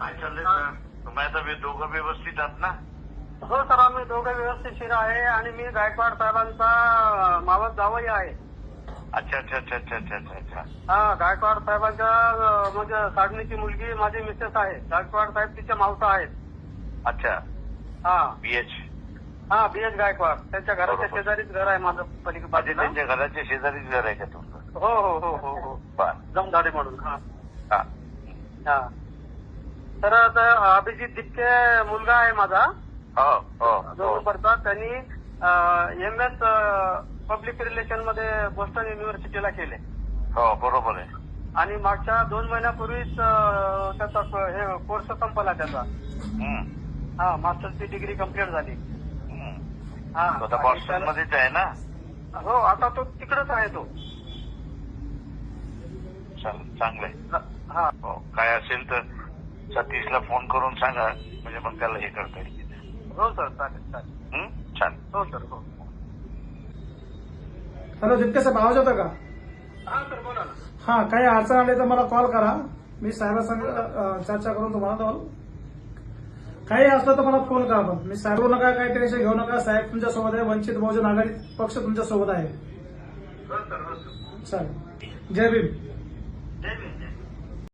काय चाललंय सर? तुम्ही आता दोघं व्यवस्थित आहात ना? हो सर, आम्ही दोघं व्यवस्थितशीर आहे आणि मी गायकवाड साहेबांचा मावस जावई आहे. अच्छा अच्छा अच्छा अच्छा अच्छा अच्छा अच्छा. हा, गायकवाड साहेबांच्या म्हणजे साडणीची मुलगी माझी मिसेस आहे. गायकवाड साहेब तिच्या मावसा आहेत. अच्छा. हा बीएच. हा, बीएच गायकवाड. त्यांच्या घराच्या बरोबर. शेजारीच घर आहे माझं पलीकडे म्हणजे बाजूला. त्यांच्या घराच्या शेजारीच घर आहे का तुमचं? हो हो हो हो हो, बर. जमधाडे म्हणून. हा हा. हा. तर अभिजित दिपके मुलगा आहे माझा, हो हो 2 हो. नंबरचा. त्यांनी MS पब्लिक रिलेशन मध्ये बोस्टन युनिव्हर्सिटीला केले हो बरोबर आहे. आणि मागच्या 2 महिन्यापूर्वीच त्याचा हे कोर्स संपला त्याचा. हा, मास्टरची डिग्री कंप्लीट झाली. हा, आता बॉस्टन मध्येच आहे ना? हो, आता तो तिकडेच आहे तो. चांगलंय. हा हो, काय असेल तर सतीशला फोन करून सांगा, म्हणजे मग त्याला हे करता येईल. हो सर, चालेल चालेल. छान. हो सर, हो. हॅलो दिपके साहेब, आवाज होता का? हा सर, बोला ना. हा, काही अडचण आली तर मला कॉल करा. मी साहेबांसंग चर्चा करून तुम्हाला देईल. काही असलं तर मला फोन करा. पण मी साहेब नका, काही टेन्शन घेऊ नका. साहेब तुमच्या सोबत आहे. वंचित बहुजन आघाडी पक्ष तुमच्या सोबत आहे. हो सर, हो सर. चालेल. जय भीम.